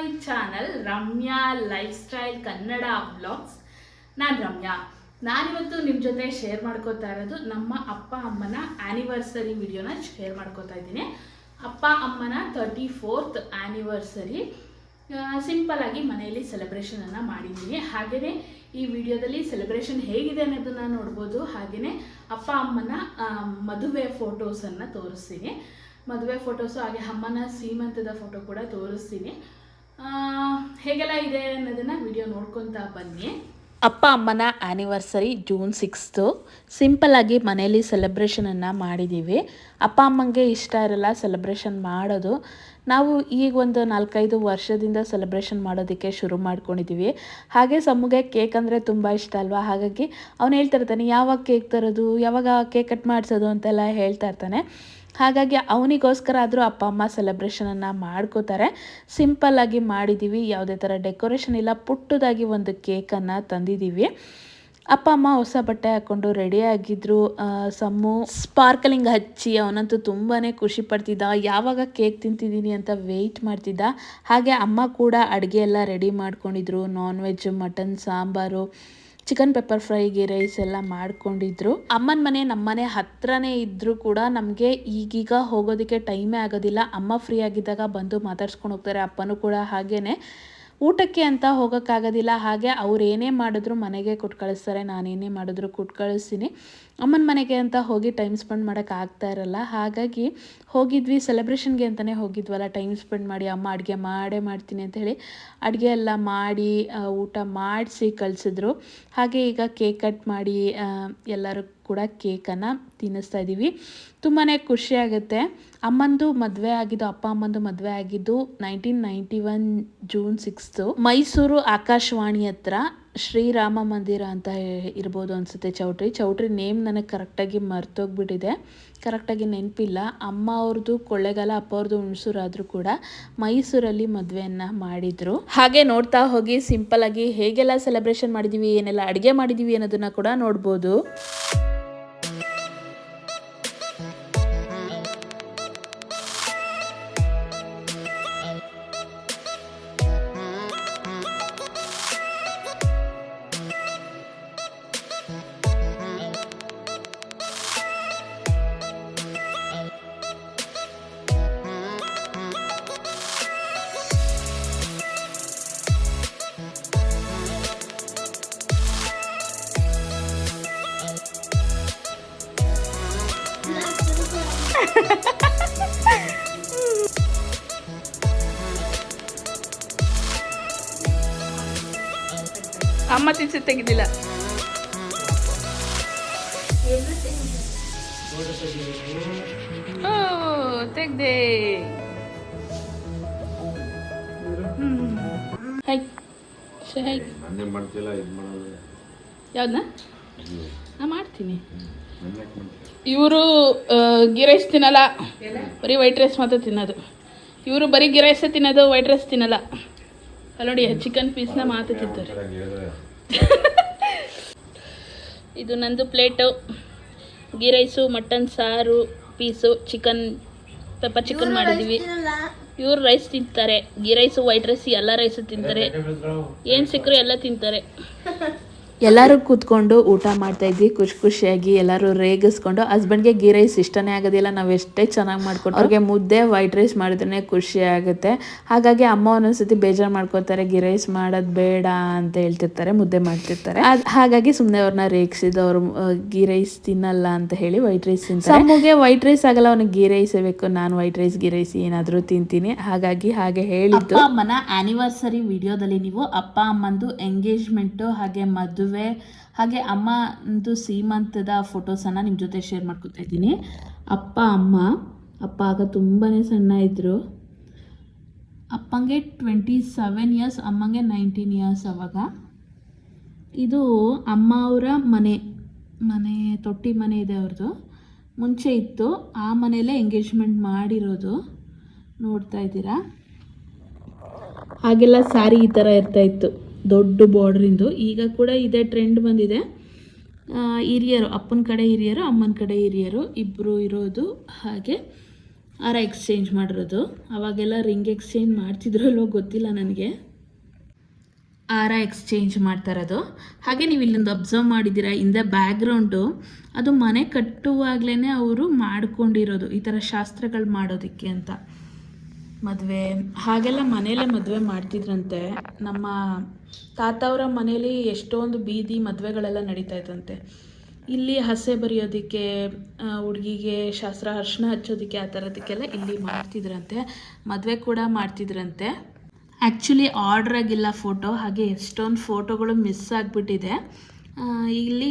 My channel Ramya life style Kannada vlogs. ನಾನು ರಮ್ಯಾ. ನಾನಿವತ್ತು ನಿಮ್ಮ ಜೊತೆ ಶೇರ್ ಮಾಡ್ಕೋತಾ ಇರೋದು ನಮ್ಮ ಅಪ್ಪ ಅಮ್ಮನ ಆ್ಯನಿವರ್ಸರಿ ವಿಡಿಯೋನ ಶೇರ್ ಮಾಡ್ಕೋತಾ ಇದ್ದೀನಿ. ಅಪ್ಪ ಅಮ್ಮನ 34th ಆ್ಯನಿವರ್ಸರಿ ಸಿಂಪಲ್ಲಾಗಿ ಮನೆಯಲ್ಲಿ ಸೆಲೆಬ್ರೇಷನನ್ನು ಮಾಡಿದ್ದೀನಿ. ಹಾಗೆಯೇ ಈ ವಿಡಿಯೋದಲ್ಲಿ ಸೆಲೆಬ್ರೇಷನ್ ಹೇಗಿದೆ ಅನ್ನೋದನ್ನು ನೋಡ್ಬೋದು. ಹಾಗೆಯೇ ಅಪ್ಪ ಅಮ್ಮನ ಮದುವೆ ಫೋಟೋಸನ್ನು ತೋರಿಸ್ತೀನಿ. ಮದುವೆ ಫೋಟೋಸು ಹಾಗೆ ಅಮ್ಮನ ಸೀಮಂತದ ಫೋಟೋ ಕೂಡ ತೋರಿಸ್ತೀನಿ. ಹೇಗೆಲ್ಲ ಇದೆ ಅನ್ನೋದನ್ನು ವಿಡಿಯೋ ನೋಡ್ಕೊತಾ ಬನ್ನಿ. ಅಪ್ಪ ಅಮ್ಮನ ಆ್ಯನಿವರ್ಸರಿ June 6 ಸಿಂಪಲ್ಲಾಗಿ ಮನೆಯಲ್ಲಿ ಸೆಲೆಬ್ರೇಷನನ್ನು ಮಾಡಿದ್ದೀವಿ. ಅಪ್ಪ ಅಮ್ಮಂಗೆ ಇಷ್ಟ ಇರಲ್ಲ ಸೆಲೆಬ್ರೇಷನ್ ಮಾಡೋದು. ನಾವು ಈಗ ಒಂದು 4-5 ವರ್ಷದಿಂದ ಸೆಲೆಬ್ರೇಷನ್ ಮಾಡೋದಕ್ಕೆ ಶುರು ಮಾಡ್ಕೊಂಡಿದ್ದೀವಿ. ಹಾಗೆ ಸಮ್ಮಗೆ ಕೇಕ್ ಅಂದರೆ ತುಂಬ ಇಷ್ಟ ಅಲ್ವಾ, ಹಾಗಾಗಿ ಅವನು ಹೇಳ್ತಾ ಇರ್ತಾನೆ ಯಾವಾಗ ಕೇಕ್ ತರೋದು, ಯಾವಾಗ ಕೇಕ್ ಕಟ್ ಮಾಡಿಸೋದು ಅಂತೆಲ್ಲ ಹೇಳ್ತಾ ಇರ್ತಾನೆ. ಹಾಗಾಗಿ ಅವನಿಗೋಸ್ಕರ ಆದರೂ ಅಪ್ಪ ಅಮ್ಮ ಸೆಲೆಬ್ರೇಷನನ್ನು ಮಾಡ್ಕೋತಾರೆ. ಸಿಂಪಲ್ಲಾಗಿ ಮಾಡಿದ್ದೀವಿ, ಯಾವುದೇ ಥರ ಡೆಕೋರೇಷನ್ ಇಲ್ಲ. ಪುಟ್ಟದಾಗಿ ಒಂದು ಕೇಕನ್ನು ತಂದಿದ್ದೀವಿ. ಅಪ್ಪ ಅಮ್ಮ ಹೊಸ ಬಟ್ಟೆ ಹಾಕ್ಕೊಂಡು ರೆಡಿಯಾಗಿದ್ದರು. ಸಮ್ಮು ಸ್ಪಾರ್ಕಲಿಂಗ್ ಹಚ್ಚಿ ಅವನಂತೂ ತುಂಬಾ ಖುಷಿ ಪಡ್ತಿದ್ದ. ಯಾವಾಗ ಕೇಕ್ ತಿಂತಿದ್ದೀನಿ ಅಂತ ವೆಯ್ಟ್ ಮಾಡ್ತಿದ್ದ. ಹಾಗೆ ಅಮ್ಮ ಕೂಡ ಅಡುಗೆ ಎಲ್ಲ ರೆಡಿ ಮಾಡ್ಕೊಂಡಿದ್ರು. Non veg, mutton sambar, chicken pepper fry, ghee rice ಎಲ್ಲ ಮಾಡ್ಕೊಂಡಿದ್ರು. ಅಮ್ಮನ ಮನೆ ನಮ್ಮ ಮನೆ ಹತ್ರನೇ ಇದ್ದರೂ ಕೂಡ ನಮಗೆ ಈಗೀಗ ಹೋಗೋದಕ್ಕೆ ಟೈಮೇ ಆಗೋದಿಲ್ಲ. ಅಮ್ಮ ಫ್ರೀ ಆಗಿದ್ದಾಗ ಬಂದು ಮಾತಾಡ್ಸ್ಕೊಂಡು ಹೋಗ್ತಾರೆ. ಅಪ್ಪನೂ ಕೂಡ ಹಾಗೇ ಊಟಕ್ಕೆ ಅಂತ ಹೋಗೋಕ್ಕಾಗೋದಿಲ್ಲ. ಹಾಗೆ ಅವ್ರು ಏನೇ ಮಾಡಿದ್ರು ಮನೆಗೆ ಕೊಟ್ಟು ಕಳಿಸ್ತಾರೆ. ನಾನೇನೇ ಮಾಡಿದ್ರು ಕೊಟ್ಟು ಕಳಿಸ್ತೀನಿ. ಅಮ್ಮನ ಮನೆಗೆ ಅಂತ ಹೋಗಿ ಟೈಮ್ ಸ್ಪೆಂಡ್ ಮಾಡೋಕ್ಕಾಗ್ತಾ ಇರಲ್ಲ. ಹಾಗಾಗಿ ಹೋಗಿದ್ವಿ, ಸೆಲೆಬ್ರೇಷನ್ಗೆ ಅಂತಲೇ ಹೋಗಿದ್ವಲ್ಲ, ಟೈಮ್ ಸ್ಪೆಂಡ್ ಮಾಡಿ ಅಮ್ಮ ಅಡುಗೆ ಮಾಡ್ತೀನಿ ಅಂತ ಹೇಳಿ ಅಡುಗೆ ಎಲ್ಲ ಮಾಡಿ ಊಟ ಮಾಡಿಸಿ ಕಳಿಸಿದ್ರು. ಹಾಗೆ ಈಗ ಕೇಕ್ ಕಟ್ ಮಾಡಿ ಎಲ್ಲರೂ ಕೂಡ ಕೇಕನ್ನು ತಿನ್ನಿಸ್ತಾ ಇದ್ದೀವಿ. ತುಂಬಾ ಖುಷಿಯಾಗುತ್ತೆ. ಅಮ್ಮಂದು ಮದುವೆ ಆಗಿದ್ದು, ಅಪ್ಪ ಅಮ್ಮಂದು ಮದುವೆ ಆಗಿದ್ದು 1991 June 6 ಮೈಸೂರು ಆಕಾಶವಾಣಿ ಹತ್ರ ಶ್ರೀರಾಮ ಮಂದಿರ ಅಂತ ಇರ್ಬೋದು ಅನಿಸುತ್ತೆ. ಚೌಟ್ರಿ ನೇಮ್ ನನಗೆ ಕರೆಕ್ಟಾಗಿ ಮರ್ತೋಗ್ಬಿಟ್ಟಿದೆ, ಕರೆಕ್ಟಾಗಿ ನೆನಪಿಲ್ಲ. ಅಮ್ಮ ಅವ್ರದ್ದು ಕೊಳ್ಳೇಗಾಲ, ಅಪ್ಪ ಅವ್ರದ್ದು ಹುಣಸೂರು ಆದರೂ ಕೂಡ ಮೈಸೂರಲ್ಲಿ ಮದುವೆಯನ್ನು ಮಾಡಿದರು. ಹಾಗೆ ನೋಡ್ತಾ ಹೋಗಿ ಸಿಂಪಲ್ಲಾಗಿ ಹೇಗೆಲ್ಲ ಸೆಲೆಬ್ರೇಷನ್ ಮಾಡಿದ್ದೀವಿ, ಏನೆಲ್ಲ ಅಡುಗೆ ಮಾಡಿದ್ದೀವಿ ಅನ್ನೋದನ್ನು ಕೂಡ ನೋಡ್ಬೋದು. ಅಮ್ಮ ತಿನ್ಸಿ ತೆಗೆದಿಲ್ಲ. ತೆಗ್ದೆ. ಯಾವ್ದನ್ನ ಮಾಡ್ತೀನಿ. ಇವರು ಗೀ ರೈಸ್ ತಿನ್ನಲ್ಲ, ಬರೀ ವೈಟ್ ರೈಸ್ ಮಾತ್ರ ತಿನ್ನೋದು. ಇವರು ಬರೀ ಗೀ ರೈಸೇ ತಿನ್ನೋದು, ವೈಟ್ ರೈಸ್ ತಿನ್ನಲ್ಲ. ಅಲ್ಲಿ ನೋಡಿ ಚಿಕನ್ ಪೀಸ್ನ ಮಾತ್ರ ತಿಂತಾರೆ. ಇದು ನಂದು ಪ್ಲೇಟು. ಗೀ ರೈಸು, ಮಟನ್ ಸಾರು, ಪೀಸು, ಚಿಕನ್ ಪೆಪ್ಪರ್ ಚಿಕನ್ ಮಾಡಿದ್ದೀವಿ. ಇವರು ರೈಸ್ ತಿಂತಾರೆ, ಗೀ ರೈಸು, ವೈಟ್ ರೈಸ್, ಎಲ್ಲ ರೈಸು ತಿಂತಾರೆ. ಏನು ಸಿಕ್ಕರು ಎಲ್ಲ ತಿಂತಾರೆ. ಎಲ್ಲರೂ ಕೂತ್ಕೊಂಡು ಊಟ ಮಾಡ್ತಾಯಿದ್ವಿ ಖುಷಿಯಾಗಿ. ಎಲ್ಲರೂ ರೇಗಿಸ್ಕೊಂಡು. ಹಸ್ಬೆಂಡ್ಗೆ ಗೀ ರೈಸ್ ಇಷ್ಟನೇ ಆಗೋದಿಲ್ಲ, ನಾವು ಎಷ್ಟೇ ಚೆನ್ನಾಗಿ ಮಾಡ್ಕೊಂಡು. ಅವ್ರಿಗೆ ಮುದ್ದೆ ವೈಟ್ ರೈಸ್ ಮಾಡಿದ್ರೆ ಖುಷಿ ಆಗುತ್ತೆ. ಹಾಗಾಗಿ ಅಮ್ಮ ಒಂದೊಂದ್ಸತಿ ಬೇಜಾರು ಮಾಡ್ಕೋತಾರೆ, ಗೀ ರೈಸ್ ಮಾಡೋದು ಬೇಡ ಅಂತ ಹೇಳ್ತಿರ್ತಾರೆ, ಮುದ್ದೆ ಮಾಡ್ತಿರ್ತಾರೆ. ಹಾಗಾಗಿ ಸುಮ್ಮನೆ ಅವ್ರನ್ನ ರೇಗಿಸಿದ್ದು. ಅವರು ಗೀ ರೈಸ್ ತಿನ್ನಲ್ಲ ಅಂತ ಹೇಳಿ ವೈಟ್ ರೈಸ್ ತಿಂತಾರೆ. ನಮಗೆ ವೈಟ್ ರೈಸ್ ಆಗಲ್ಲ, ಅವನಿಗೆ ಗೀ ರೈಸೇ ಬೇಕು. ನಾನು ವೈಟ್ ರೈಸ್ ಗೀ ರೈಸ್ ಏನಾದರೂ ತಿಂತೀನಿ. ಹಾಗಾಗಿ ಹಾಗೆ ಹೇಳಿದ್ದು. ಅಪ್ಪ ಅಮ್ಮನ ಆ್ಯನಿವರ್ಸರಿ ವಿಡಿಯೋದಲ್ಲಿ ನೀವು ಅಪ್ಪ ಅಮ್ಮಂದು ಎಂಗೇಜ್ಮೆಂಟು, ಹಾಗೆ ಮದುವೆ, ಹಾಗೆ ಅಮ್ಮಂದು ಸೀಮಂತದ ಫೋಟೋಸನ್ನು ನಿಮ್ಮ ಜೊತೆ ಶೇರ್ ಮಾಡ್ಕೊತಾ ಇದ್ದೀನಿ. ಅಪ್ಪ ಆಗ ತುಂಬಾ ಸಣ್ಣ ಇದ್ದರು. ಅಪ್ಪಂಗೆ 27 years, ಅಮ್ಮಂಗೆ 19 years ಅವಾಗ. ಇದು ಅಮ್ಮ ಅವರ ಮನೆ ತೊಟ್ಟಿ ಮನೆ ಇದೆ ಅವ್ರದ್ದು. ಮುಂಚೆ ಇತ್ತು, ಆ ಮನೆಯಲ್ಲೇ ಎಂಗೇಜ್ಮೆಂಟ್ ಮಾಡಿರೋದು. ನೋಡ್ತಾ ಇದ್ದೀರಾ, ಹಾಗೆಲ್ಲ ಸ್ಯಾರಿ ಈ ಥರ ಇರ್ತಾಯಿತ್ತು, ದೊಡ್ಡ ಬಾರ್ಡ್ರಿಂದು. ಈಗ ಕೂಡ ಇದೇ ಟ್ರೆಂಡ್ ಬಂದಿದೆ. ಹಿರಿಯರು, ಅಪ್ಪನ ಕಡೆ ಹಿರಿಯರು, ಅಮ್ಮನ ಕಡೆ ಹಿರಿಯರು ಇಬ್ಬರು ಇರೋದು. ಹಾಗೆ ಹಾರ ಎಕ್ಸ್ಚೇಂಜ್ ಮಾಡಿರೋದು. ಅವಾಗೆಲ್ಲ ರಿಂಗ್ ಎಕ್ಸ್ಚೇಂಜ್ ಮಾಡ್ತಿದ್ರೋ ಇಲ್ವೋ ಗೊತ್ತಿಲ್ಲ ನನಗೆ. ಹಾರ ಎಕ್ಸ್ಚೇಂಜ್ ಮಾಡ್ತಾ ಇರೋದು. ಹಾಗೆ ನೀವು ಇಲ್ಲೊಂದು ಅಬ್ಸರ್ವ್ ಮಾಡಿದ್ದೀರಾ, ಹಿಂದೆ ಬ್ಯಾಕ್ಗ್ರೌಂಡು ಅದು ಮನೆ ಕಟ್ಟುವಾಗಲೇ ಅವರು ಮಾಡ್ಕೊಂಡಿರೋದು ಈ ಥರ ಶಾಸ್ತ್ರಗಳು ಮಾಡೋದಕ್ಕೆ ಅಂತ. ಮದುವೆ ಹಾಗೆಲ್ಲ ಮನೆಯಲ್ಲೇ ಮದುವೆ ಮಾಡ್ತಿದ್ರಂತೆ. ನಮ್ಮ ತಾತವರ ಮನೇಲಿ ಎಷ್ಟೊಂದು ಬೀದಿ ಮದುವೆಗಳೆಲ್ಲ ನಡೀತಾ ಇತ್ತಂತೆ. ಇಲ್ಲಿ ಹಸೆ ಬರೆಯೋದಕ್ಕೆ, ಹುಡುಗಿಗೆ ಶಾಸ್ತ್ರ ಅರ್ಶಿನ ಹಚ್ಚೋದಕ್ಕೆ, ಆ ಥರದಕ್ಕೆಲ್ಲ ಇಲ್ಲಿ ಮಾಡ್ತಿದ್ರಂತೆ. ಮದುವೆ ಕೂಡ ಮಾಡ್ತಿದ್ರಂತೆ. ಆ್ಯಕ್ಚುಲಿ ಆರ್ಡ್ರ್ ಆಗಿಲ್ಲ ಫೋಟೋ, ಹಾಗೆ ಎಷ್ಟೊಂದು ಫೋಟೋಗಳು ಮಿಸ್ ಆಗಿಬಿಟ್ಟಿದೆ. ಇಲ್ಲಿ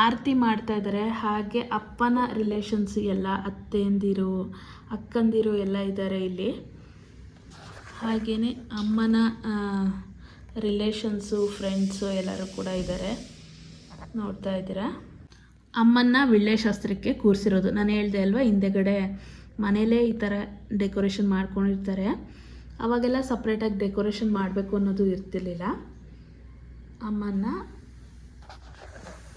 ಆರತಿ ಮಾಡ್ತಾಯಿದ್ದಾರೆ. ಹಾಗೆ ಅಪ್ಪನ ರಿಲೇಷನ್ಸ್ ಎಲ್ಲ ಅತ್ತೆಯಂದಿರು, ಅಕ್ಕಂದಿರು ಎಲ್ಲ ಇದ್ದಾರೆ ಇಲ್ಲಿ. ಹಾಗೆಯೇ ಅಮ್ಮನ ರಿಲೇಷನ್ಸು, ಫ್ರೆಂಡ್ಸು ಎಲ್ಲರೂ ಕೂಡ ಇದ್ದಾರೆ, ನೋಡ್ತಾ ಇದ್ದೀರಾ. ಅಮ್ಮನ್ನ ವಿಳ್ಳೆ ಶಾಸ್ತ್ರಕ್ಕೆ ಕೂರಿಸಿರೋದು. ನಾನು ಹೇಳ್ದೆ ಅಲ್ವಾ, ಹಿಂದೆಗಡೆ ಮನೇಲೇ ಈ ಥರ ಡೆಕೋರೇಷನ್ ಮಾಡ್ಕೊಂಡಿರ್ತಾರೆ. ಅವಾಗೆಲ್ಲ ಸಪ್ರೇಟಾಗಿ ಡೆಕೋರೇಷನ್ ಮಾಡಬೇಕು ಅನ್ನೋದು ಇರ್ತಿರ್ಲಿಲ್ಲ. ಅಮ್ಮನ್ನ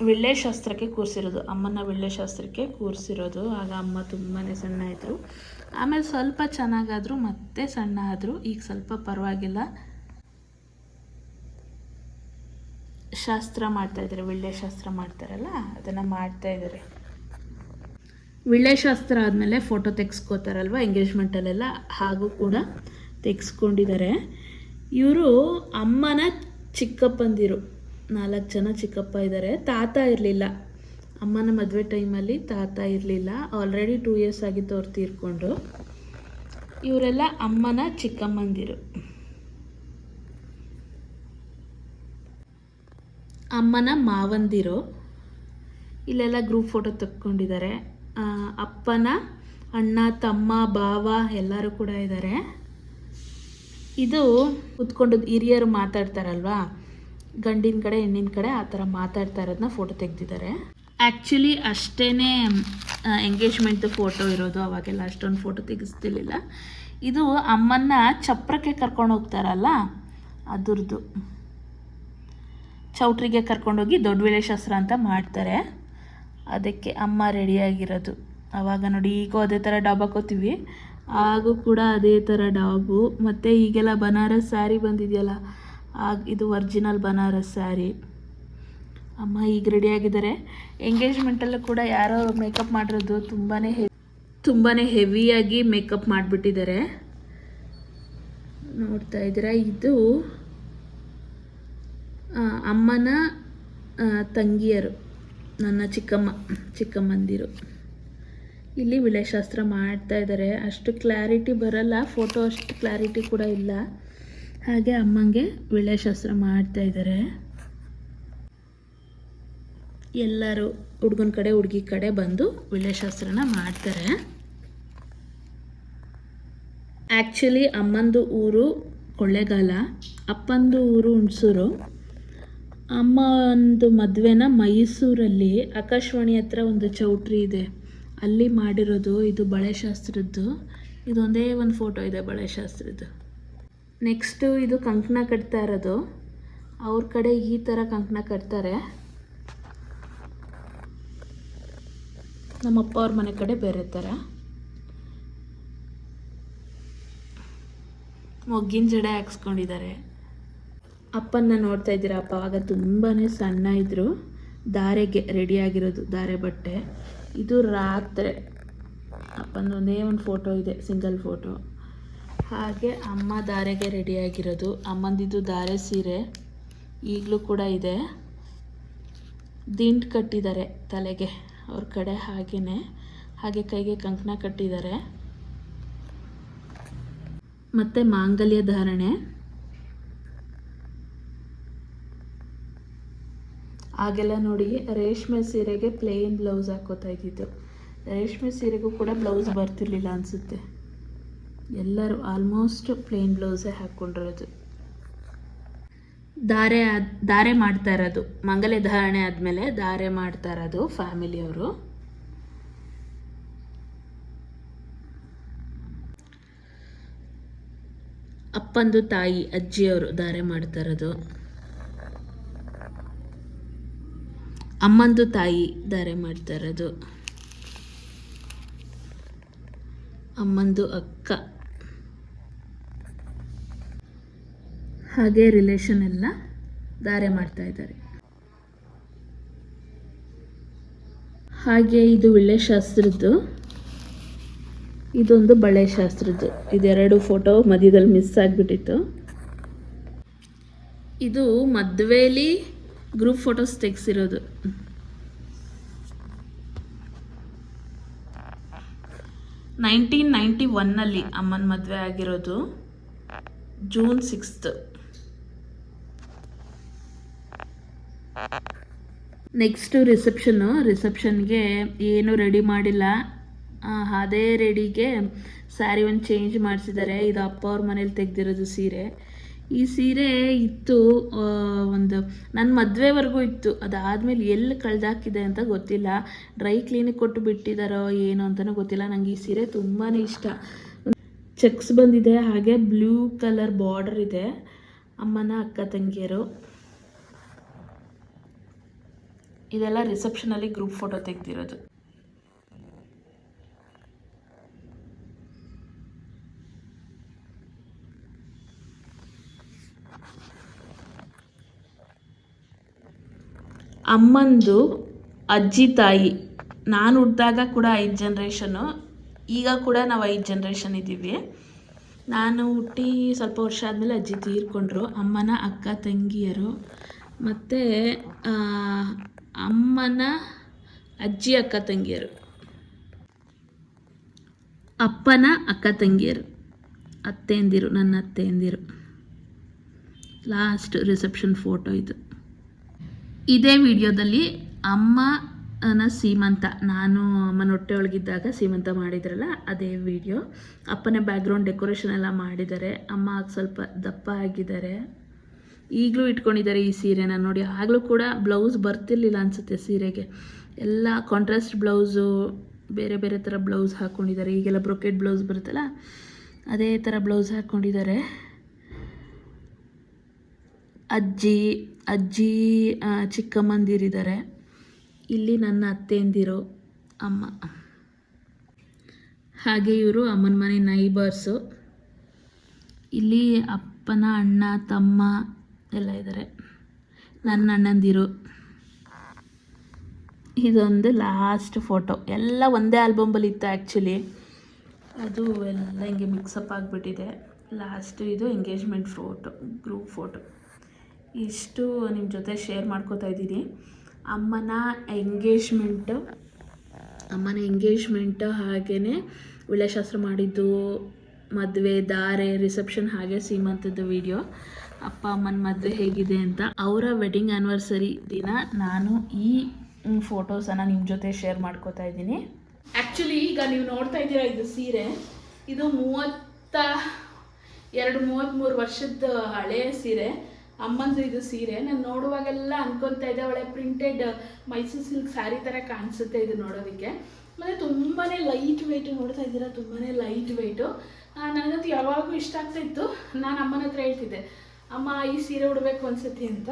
ವಿಳ್ಳೆ ಶಾಸ್ತ್ರಕ್ಕೆ ಕೂರಿಸಿರೋದು, ಅಮ್ಮನ ವಿಳ್ಳೆ ಶಾಸ್ತ್ರಕ್ಕೆ ಕೂರಿಸಿರೋದು. ಆಗ ಅಮ್ಮ ತುಂಬಾ ಸಣ್ಣ ಇದ್ದರು. ಆಮೇಲೆ ಸ್ವಲ್ಪ ಚೆನ್ನಾಗಾದರು, ಮತ್ತೆ ಸಣ್ಣ ಆದರು. ಈಗ ಸ್ವಲ್ಪ ಪರವಾಗಿಲ್ಲ. ಶಾಸ್ತ್ರ ಮಾಡ್ತಾಯಿದ್ದಾರೆ, ವಿಳ್ಳೆ ಶಾಸ್ತ್ರ ಮಾಡ್ತಾರಲ್ಲ ಅದನ್ನು ಮಾಡ್ತಾಯಿದ್ದಾರೆ. ವಿಳ್ಳೆ ಶಾಸ್ತ್ರ ಆದಮೇಲೆ ಫೋಟೋ ತೆಗೆಸ್ಕೋತಾರಲ್ವ ಎಂಗೇಜ್ಮೆಂಟಲ್ಲೆಲ್ಲ, ಹಾಗೂ ಕೂಡ ತೆಗೆಸ್ಕೊಂಡಿದ್ದಾರೆ. ಇವರು ಅಮ್ಮನ ಚಿಕ್ಕಪ್ಪಂದಿರು, 4 ಜನ ಚಿಕ್ಕಪ್ಪ ಇದ್ದಾರೆ. ತಾತ ಇರಲಿಲ್ಲ ಅಮ್ಮನ ಮದುವೆ ಟೈಮಲ್ಲಿ, ತಾತ ಇರಲಿಲ್ಲ. ಆಲ್ರೆಡಿ 2 ಇಯರ್ಸ್ ಆಗಿತ್ತು ಅವ್ರು ತೀರ್ಕೊಂಡು. ಇವರೆಲ್ಲ ಅಮ್ಮನ ಚಿಕ್ಕಮ್ಮಂದಿರು. ಅಮ್ಮನ ಮಾವಂದಿರು. ಇಲ್ಲೆಲ್ಲ ಗ್ರೂಪ್ ಫೋಟೋ ತೆಕ್ಕೊಂಡಿದ್ದಾರೆ. ಅಪ್ಪನ ಅಣ್ಣ, ತಮ್ಮ, ಭಾವ ಎಲ್ಲರೂ ಕೂಡ ಇದ್ದಾರೆ. ಇದು ಕೂತ್ಕೊಂಡು ಹಿರಿಯರು ಮಾತಾಡ್ತಾರಲ್ವಾ, ಗಂಡಿನ ಕಡೆ ಹೆಣ್ಣಿನ ಕಡೆ ಆ ಥರ ಮಾತಾಡ್ತಾ ಇರೋದನ್ನ ಫೋಟೋ ತೆಗೆದಿದ್ದಾರೆ. ಆ್ಯಕ್ಚುಲಿ ಅಷ್ಟೇ ಎಂಗೇಜ್ಮೆಂಟ್ ಫೋಟೋ ಇರೋದು. ಅವಾಗೆಲ್ಲ ಅಷ್ಟೊಂದು ಫೋಟೋ ತೆಗೆಸ್ತಿರ್ಲಿಲ್ಲ. ಇದು ಅಮ್ಮನ್ನ ಚಪ್ರಕ್ಕೆ ಕರ್ಕೊಂಡು ಹೋಗ್ತಾರಲ್ಲ ಅದ್ರದ್ದು, ಚೌಟ್ರಿಗೆ ಕರ್ಕೊಂಡೋಗಿ ದೊಡ್ಡ ವಿಳ್ಳೆ ಶಾಸ್ತ್ರ ಅಂತ ಮಾಡ್ತಾರೆ. ಅದಕ್ಕೆ ಅಮ್ಮ ರೆಡಿಯಾಗಿರೋದು. ಆವಾಗ ನೋಡಿ, ಈಗೂ ಅದೇ ಥರ ಡಾಬ್ ಹಾಕೋತೀವಿ, ಹಾಗೂ ಕೂಡ ಅದೇ ಥರ ಡಾಬು. ಮತ್ತು ಈಗೆಲ್ಲ ಬನಾರಸ್ ಸ್ಯಾರಿ ಬಂದಿದೆಯಲ್ಲ, ಇದು ಒರಿಜಿನಲ್ ಬನಾರಸ್ ಸ್ಯಾರಿ. ಅಮ್ಮ ಈಗ ರೆಡಿಯಾಗಿದ್ದಾರೆ. ಎಂಗೇಜ್ಮೆಂಟಲ್ಲೂ ಕೂಡ ಯಾರೋ ಮೇಕಪ್ ಮಾಡಿರೋದು, ತುಂಬಾ ಹೆವಿಯಾಗಿ ಮೇಕಪ್ ಮಾಡಿಬಿಟ್ಟಿದ್ದಾರೆ. ನೋಡ್ತಾ ಇದ್ದೀರಾ, ಇದು ಅಮ್ಮನ ತಂಗಿಯರು, ನನ್ನ ಚಿಕ್ಕಮ್ಮಂದಿರು. ಇಲ್ಲಿ ವಿಳ್ಳೆ ಶಾಸ್ತ್ರ ಮಾಡ್ತಾ ಇದ್ದಾರೆ. ಅಷ್ಟು ಕ್ಲಾರಿಟಿ ಬರಲ್ಲ ಫೋಟೋ, ಅಷ್ಟು ಕ್ಲಾರಿಟಿ ಕೂಡ ಇಲ್ಲ. ಹಾಗೆ ಅಮ್ಮಂಗೆ ವಿಳ್ಳೆ ಶಾಸ್ತ್ರ ಮಾಡ್ತಾ ಇದ್ದಾರೆ. ಎಲ್ಲರೂ ಹುಡುಗನ ಕಡೆ ಹುಡುಗಿ ಕಡೆ ಬಂದು ವಿಳ್ಳೆ ಶಾಸ್ತ್ರನ ಮಾಡ್ತಾರೆ. ಆ್ಯಕ್ಚುಲಿ ಅಮ್ಮಂದು ಊರು ಕೊಳ್ಳೇಗಾಲ, ಅಪ್ಪಂದು ಊರು ಹುಣಸೂರು. ಅಮ್ಮ ಒಂದು ಮದುವೆನ ಮೈಸೂರಲ್ಲಿ ಆಕಾಶವಾಣಿ ಹತ್ರ ಒಂದು ಚೌಟ್ರಿ ಇದೆ, ಅಲ್ಲಿ ಮಾಡಿರೋದು. ಇದು ಬಳೆ ಶಾಸ್ತ್ರದ್ದು. ಇದೊಂದೇ ಒಂದು ಫೋಟೋ ಇದೆ ಬಳೆ ಶಾಸ್ತ್ರದ್ದು. ನೆಕ್ಸ್ಟು ಇದು ಕಂಕಣ ಕಟ್ತಾ ಇರೋದು. ಅವ್ರ ಕಡೆ ಈ ಥರ ಕಂಕಣ ಕಟ್ತಾರೆ. ನಮ್ಮಪ್ಪ ಅವ್ರ ಮನೆ ಕಡೆ ಬೇರೆ ಥರ. ಮೊಗ್ಗಿನ ಜಡೆ ಹಾಕ್ಸ್ಕೊಂಡಿದ್ದಾರೆ. ಅಪ್ಪನ್ನ ನೋಡ್ತಾ ಇದ್ದೀರಾ. ಅಪ್ಪ ಆವಾಗ ತುಂಬಾ ಸಣ್ಣ ಇದ್ದರು. ಧಾರೆಗೆ ರೆಡಿಯಾಗಿರೋದು, ಧಾರೆ ಬಟ್ಟೆ. ಇದು ರಾತ್ರಿ ಅಪ್ಪನ ಒಂದೇ ಒಂದು ಫೋಟೋ ಇದೆ, ಸಿಂಗಲ್ ಫೋಟೋ. ಹಾಗೆ ಅಮ್ಮ ಧಾರೆಗೆ ರೆಡಿಯಾಗಿರೋದು. ಅಮ್ಮಂದಿದ್ದು ಧಾರೆ ಸೀರೆ ಈಗಲೂ ಕೂಡ ಇದೆ. ದಿಂಡು ಕಟ್ಟಿದ್ದಾರೆ ತಲೆಗೆ ಅವ್ರ ಕಡೆ, ಹಾಗೆ ಕೈಗೆ ಕಂಕಣ ಕಟ್ಟಿದ್ದಾರೆ. ಮತ್ತು ಮಾಂಗಲ್ಯ ಧಾರಣೆ. ಆಗೆಲ್ಲ ನೋಡಿ, ರೇಷ್ಮೆ ಸೀರೆಗೆ ಪ್ಲೇನ್ ಬ್ಲೌಸ್ ಹಾಕೋತಾ ಇದ್ದಿದ್ದು. ರೇಷ್ಮೆ ಸೀರೆಗೂ ಕೂಡ ಬ್ಲೌಸ್ ಬರ್ತಿರ್ಲಿಲ್ಲ ಅನಿಸುತ್ತೆ. ಎಲ್ಲರೂ ಆಲ್ಮೋಸ್ಟ್ ಪ್ಲೇನ್ ಬ್ಲೌಸೇ ಹಾಕ್ಕೊಂಡಿರೋದು. ಧಾರೆ ಮಾಡ್ತಾ ಇರೋದು, ಮಂಗಲ್ಯ ಧಾರಣೆ ಆದಮೇಲೆ ಧಾರೆ ಮಾಡ್ತಾ ಇರೋದು ಫ್ಯಾಮಿಲಿಯವರು. ಅಪ್ಪಂದು ತಾಯಿ, ಅಜ್ಜಿಯವರು ಧಾರೆ ಮಾಡ್ತಾ ಇರೋದು. ಅಮ್ಮಂದು ತಾಯಿ ಧಾರೆ ಮಾಡ್ತಾ ಇರೋದು. ಅಮ್ಮಂದು ಅಕ್ಕ, ಹಾಗೆ ರಿಲೇಷನ್ ಎಲ್ಲ ಧಾರೆ ಮಾಡ್ತಾ ಇದ್ದಾರೆ. ಹಾಗೆ ಇದು ವಿಳ್ಳೆ ಶಾಸ್ತ್ರದ್ದು, ಇದೊಂದು ಬಳೆ ಶಾಸ್ತ್ರದ್ದು. ಇದೆರಡು ಫೋಟೋ ಮಧ್ಯದಲ್ಲಿ ಮಿಸ್ ಆಗಿಬಿಟ್ಟಿತ್ತು. ಇದು ಮದುವೆಲಿ ಗ್ರೂಪ್ ಫೋಟೋಸ್ ತೆಗೆಸಿರೋದು. ನೈನ್ಟೀನ್ 91 ಅಮ್ಮನ ಮದುವೆ ಆಗಿರೋದು, ಜೂನ್ 6. ನೆಕ್ಸ್ಟು ರಿಸೆಪ್ಷನ್ಗೆ ಏನು ರೆಡಿ ಮಾಡಿಲ್ಲ, ಅದೇ ರೆಡಿಗೆ ಸ್ಯಾರಿ ಒಂದು ಚೇಂಜ್ ಮಾಡಿಸಿದ್ದಾರೆ. ಇದು ಅಪ್ಪ ಅವ್ರ ಮನೇಲಿ ತೆಗೆದಿರೋದು ಸೀರೆ. ಈ ಸೀರೆ ಇತ್ತು ಒಂದು ನನ್ನ ಮದುವೆವರೆಗೂ ಇತ್ತು. ಅದಾದಮೇಲೆ ಎಲ್ಲಿ ಕಳೆದಾಕಿದೆ ಅಂತ ಗೊತ್ತಿಲ್ಲ. ಡ್ರೈ ಕ್ಲೀನಿಗೆ ಕೊಟ್ಟು ಬಿಟ್ಟಿದ್ದಾರೋ ಏನೋ ಅಂತಲೂ ಗೊತ್ತಿಲ್ಲ. ನನಗೆ ಈ ಸೀರೆ ತುಂಬಾ ಇಷ್ಟ. ಚೆಕ್ಸ್ ಬಂದಿದೆ, ಹಾಗೆ ಬ್ಲೂ ಕಲರ್ ಬಾರ್ಡರ್ ಇದೆ. ಅಮ್ಮನ ಅಕ್ಕ ತಂಗಿಯರು. ಇದೆಲ್ಲ ರಿಸೆಪ್ಷನಲ್ಲಿ ಗ್ರೂಪ್ ಫೋಟೋ ತೆಗೆದಿರೋದು. ಅಮ್ಮಂದು ಅಜ್ಜಿ ತಾಯಿ, ನಾನು ಹುಟ್ಟಿದಾಗ ಕೂಡ 5 ಜನ್ರೇಷನ್ನು, ಈಗ ಕೂಡ ನಾವು 5 ಜನ್ರೇಷನ್ ಇದ್ದೀವಿ. ನಾನು ಹುಟ್ಟಿ ಸ್ವಲ್ಪ ವರ್ಷ ಆದಮೇಲೆ ಅಜ್ಜಿ ತೀರ್ಕೊಂಡ್ರು. ಅಮ್ಮನ ಅಕ್ಕ ತಂಗಿಯರು ಮತ್ತು ಅಮ್ಮನ ಅಜ್ಜಿ ಅಕ್ಕ ತಂಗಿಯರು, ಅಪ್ಪನ ಅಕ್ಕ ತಂಗಿಯರು, ಅತ್ತೆಯಂದಿರು, ನನ್ನ ಅತ್ತೆಯಂದಿರು. ಲಾಸ್ಟ್ ರಿಸೆಪ್ಷನ್ ಫೋಟೋ ಇದು. ಇದೇ ವಿಡಿಯೋದಲ್ಲಿ ಅಮ್ಮನ ಸೀಮಂತ, ನಾನು ಅಮ್ಮನ ಹೊಟ್ಟೆ ಒಳಗಿದ್ದಾಗ ಸೀಮಂತ ಮಾಡಿದ್ರಲ್ಲ ಅದೇ ವಿಡಿಯೋ. ಅಪ್ಪನೇ ಬ್ಯಾಕ್ಗ್ರೌಂಡ್ ಡೆಕೋರೇಷನ್ ಎಲ್ಲ ಮಾಡಿದ್ದಾರೆ. ಅಮ್ಮ ಸ್ವಲ್ಪ ದಪ್ಪ ಆಗಿದ್ದಾರೆ. ಈಗಲೂ ಇಟ್ಕೊಂಡಿದ್ದಾರೆ ಈ ಸೀರೆನ ನೋಡಿ. ಆಗಲೂ ಕೂಡ ಬ್ಲೌಸ್ ಬರ್ತಿರ್ಲಿಲ್ಲ ಅನಿಸುತ್ತೆ ಸೀರೆಗೆ. ಎಲ್ಲ ಕಾಂಟ್ರಾಸ್ಟ್ ಬ್ಲೌಸು, ಬೇರೆ ಬೇರೆ ಥರ ಬ್ಲೌಸ್ ಹಾಕ್ಕೊಂಡಿದ್ದಾರೆ. ಈಗೆಲ್ಲ ಬ್ರೊಕೆಟ್ ಬ್ಲೌಸ್ ಬರುತ್ತಲ್ಲ ಅದೇ ಥರ ಬ್ಲೌಸ್ ಹಾಕ್ಕೊಂಡಿದ್ದಾರೆ. ಅಜ್ಜಿ ಚಿಕ್ಕಮ್ಮಂದಿರಿದ್ದಾರೆ. ಇಲ್ಲಿ ನನ್ನ ಅತ್ತೆಯಂದಿರು, ಅಮ್ಮ. ಹಾಗೆ ಇವರು ಅಮ್ಮನ ಮನೆ ನೈಬರ್ಸು. ಇಲ್ಲಿ ಅಪ್ಪನ ಅಣ್ಣ ತಮ್ಮ ಎಲ್ಲ ಇದ್ದಾರೆ, ನನ್ನ ಅಣ್ಣಂದಿರು. ಇದೊಂದು ಲಾಸ್ಟ್ ಫೋಟೋ. ಎಲ್ಲ ಒಂದೇ ಆಲ್ಬಮಲ್ಲಿ ಇತ್ತು ಆ್ಯಕ್ಚುಲಿ, ಅದು ಎಲ್ಲ ಹಿಂಗೆ ಮಿಕ್ಸಪ್ ಆಗಿಬಿಟ್ಟಿದೆ. ಲಾಸ್ಟು ಇದು ಎಂಗೇಜ್ಮೆಂಟ್ ಫೋಟೋ, ಗ್ರೂಪ್ ಫೋಟೋ. ಇಷ್ಟು ನಿಮ್ಮ ಜೊತೆ ಶೇರ್ ಮಾಡ್ಕೋತಾ ಇದ್ದೀನಿ. ಅಮ್ಮನ ಎಂಗೇಜ್ಮೆಂಟು ಹಾಗೆಯೇ ವಿಳ್ಯಶಾಸ್ತ್ರ ಮಾಡಿದ್ದು, ಮದುವೆ, ಧಾರೆ, ರಿಸೆಪ್ಷನ್, ಹಾಗೆ ಸೀಮಂತದ ವಿಡಿಯೋ. ಅಪ್ಪ ಅಮ್ಮನ ಮದುವೆ ಹೇಗಿದೆ ಅಂತ. ಅವರ ವೆಡ್ಡಿಂಗ್ ಆ್ಯನಿವರ್ಸರಿ ದಿನ ನಾನು ಈ ಫೋಟೋಸನ್ನು ನಿಮ್ಮ ಜೊತೆ ಶೇರ್ ಮಾಡ್ಕೋತಾ ಇದ್ದೀನಿ. ಆ್ಯಕ್ಚುಲಿ ಈಗ ನೀವು ನೋಡ್ತಾ ಇದ್ದೀರಾ, ಇದು ಸೀರೆ, ಇದು 33 ವರ್ಷದ ಹಳೆಯ ಸೀರೆ. ಅಮ್ಮಂದು ಇದು ಸೀರೆ. ನಾನು ನೋಡುವಾಗೆಲ್ಲ ಅನ್ಕೊತಾ ಇದ್ದೆ, ಒಳ್ಳೆ ಪ್ರಿಂಟೆಡ್ ಮೈಸೂರು ಸಿಲ್ಕ್ ಸ್ಯಾರಿ ಥರ ಕಾಣಿಸುತ್ತೆ ಇದು ನೋಡೋದಕ್ಕೆ. ಮತ್ತು ತುಂಬಾ ಲೈಟ್ ವೆಯ್ಟು, ನೋಡ್ತಾ ಇದ್ದೀರಾ, ತುಂಬಾ ಲೈಟ್ ವೆಯ್ಟು. ನನಗಂತೂ ಯಾವಾಗಲೂ ಇಷ್ಟ ಆಗ್ತಾಯಿತ್ತು. ನಾನು ಅಮ್ಮನ ಹತ್ರ ಹೇಳ್ತಿದ್ದೆ, ಅಮ್ಮ ಈ ಸೀರೆ ಉಡಬೇಕು ಅನ್ಸುತ್ತೆ ಅಂತ.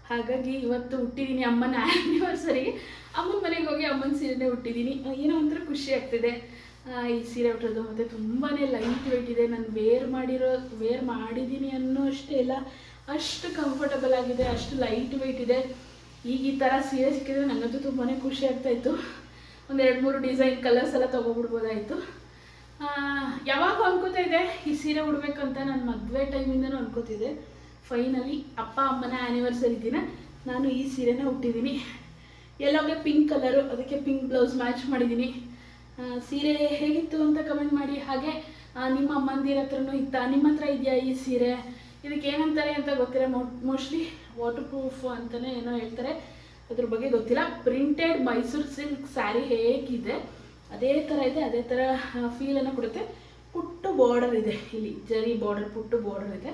ಹಾಗಾಗಿ ಇವತ್ತು ಹುಟ್ಟಿದ್ದೀನಿ ಅಮ್ಮನ ಆ್ಯನಿವರ್ಸರಿಗೆ. ಅಮ್ಮನ ಮನೆಗೆ ಹೋಗಿ ಅಮ್ಮನ ಸೀರೆನೇ ಹುಟ್ಟಿದ್ದೀನಿ. ಏನೋ ಒಂಥರ ಖುಷಿ ಆಗ್ತಿದೆ ಈ ಸೀರೆ ಉಟ್ಟೋದು. ಮತ್ತು ತುಂಬಾ ಲೈಟ್ ವೆಯ್ಟ್ ಇದೆ. ನಾನು ವೇರ್ ಮಾಡಿದ್ದೀನಿ ಅನ್ನೋ ಅಷ್ಟೇ ಇಲ್ಲ, ಅಷ್ಟು ಕಂಫರ್ಟಬಲ್ ಆಗಿದೆ, ಅಷ್ಟು ಲೈಟ್ ವೆಯ್ಟ್ ಇದೆ. ಈಗ ಈ ಥರ ಸೀರೆ ಸಿಕ್ಕಿದ್ರೆ ನನಗಂತೂ ತುಂಬಾ ಖುಷಿ ಆಗ್ತಾಯಿತ್ತು. ಒಂದು 2-3 ಡಿಸೈನ್ ಕಲರ್ಸ್ ಎಲ್ಲ ತೊಗೊಬಿಡ್ಬೋದಾಯಿತು. ಯಾವಾಗ ಅನ್ಕೋತಾ ಇದೆ ಈ ಸೀರೆ ಉಡಬೇಕಂತ, ನನ್ನ ಮದುವೆ ಟೈಮಿಂದನೂ ಅನ್ಕೋತಿದ್ದೆ. ಫೈನಲಿ ಅಪ್ಪ ಅಮ್ಮನ ಆ್ಯನಿವರ್ಸರಿ ದಿನ ನಾನು ಈ ಸೀರೆನ ಉಟ್ಟಿದ್ದೀನಿ. ಎಲ್ಲೋಗೆ ಪಿಂಕ್ ಕಲರು, ಅದಕ್ಕೆ ಪಿಂಕ್ ಬ್ಲೌಸ್ ಮ್ಯಾಚ್ ಮಾಡಿದ್ದೀನಿ. ಸೀರೆ ಹೇಗಿತ್ತು ಅಂತ ಕಮೆಂಟ್ ಮಾಡಿ. ಹಾಗೆ ನಿಮ್ಮ ಅಮ್ಮಂದಿರ ಹತ್ರನೂ ಇತ್ತಾ, ನಿಮ್ಮ ಹತ್ರ ಇದೆಯಾ ಈ ಸೀರೆ? ಇದಕ್ಕೆ ಏನಂತಾರೆ ಅಂತ ಗೊತ್ತಿಲ್ಲ. ಮೋಸ್ಟ್ಲಿ ವಾಟರ್ ಪ್ರೂಫ್ ಅಂತಲೇ ಏನೋ ಹೇಳ್ತಾರೆ, ಅದ್ರ ಬಗ್ಗೆ ಗೊತ್ತಿಲ್ಲ. ಪ್ರಿಂಟೆಡ್ ಮೈಸೂರು ಸಿಲ್ಕ್ ಸ್ಯಾರಿ ಹೇಗಿದೆ ಅದೇ ಥರ ಇದೆ, ಅದೇ ಥರ ಫೀಲನ್ನು ಕೊಡುತ್ತೆ. ಪುಟ್ಟು ಬಾರ್ಡರ್ ಇದೆ, ಇಲ್ಲಿ ಜರಿ ಬಾರ್ಡರ್, ಪುಟ್ಟು ಬಾರ್ಡರ್ ಇದೆ.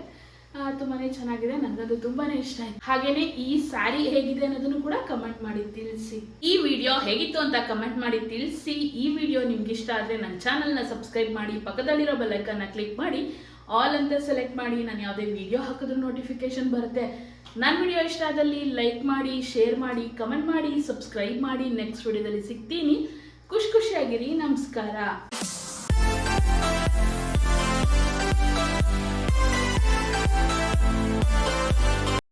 ತುಂಬಾ ಚೆನ್ನಾಗಿದೆ, ನನಗದು ತುಂಬಾ ಇಷ್ಟ ಆಯಿತು. ಹಾಗೆಯೇ ಈ ಸ್ಯಾರಿ ಹೇಗಿದೆ ಅನ್ನೋದನ್ನು ಕೂಡ ಕಮೆಂಟ್ ಮಾಡಿ ತಿಳಿಸಿ. ಈ ವಿಡಿಯೋ ಹೇಗಿತ್ತು ಅಂತ ಕಮೆಂಟ್ ಮಾಡಿ ತಿಳಿಸಿ. ಈ ವಿಡಿಯೋ ನಿಮ್ಗೆ ಇಷ್ಟ ಆದರೆ ನನ್ನ ಚಾನಲ್ನ ಸಬ್ಸ್ಕ್ರೈಬ್ ಮಾಡಿ, ಪಕ್ಕದಲ್ಲಿರೋ ಬೆಲ್ ಐಕನ್ನ ಕ್ಲಿಕ್ ಮಾಡಿ, ಆಲ್ ಅಂತ ಸೆಲೆಕ್ಟ್ ಮಾಡಿ. ನಾನು ಯಾವುದೇ ವಿಡಿಯೋ ಹಾಕಿದ್ರೂ ನೋಟಿಫಿಕೇಶನ್ ಬರುತ್ತೆ. ನನ್ನ ವಿಡಿಯೋ ಇಷ್ಟ ಆದಲ್ಲಿ ಲೈಕ್ ಮಾಡಿ, ಶೇರ್ ಮಾಡಿ, ಕಮೆಂಟ್ ಮಾಡಿ, ಸಬ್ಸ್ಕ್ರೈಬ್ ಮಾಡಿ. ನೆಕ್ಸ್ಟ್ ವಿಡಿಯೋದಲ್ಲಿ ಸಿಗ್ತೀನಿ. ಖುಷಿಯಾಗಿರಿ. ನಮಸ್ಕಾರ.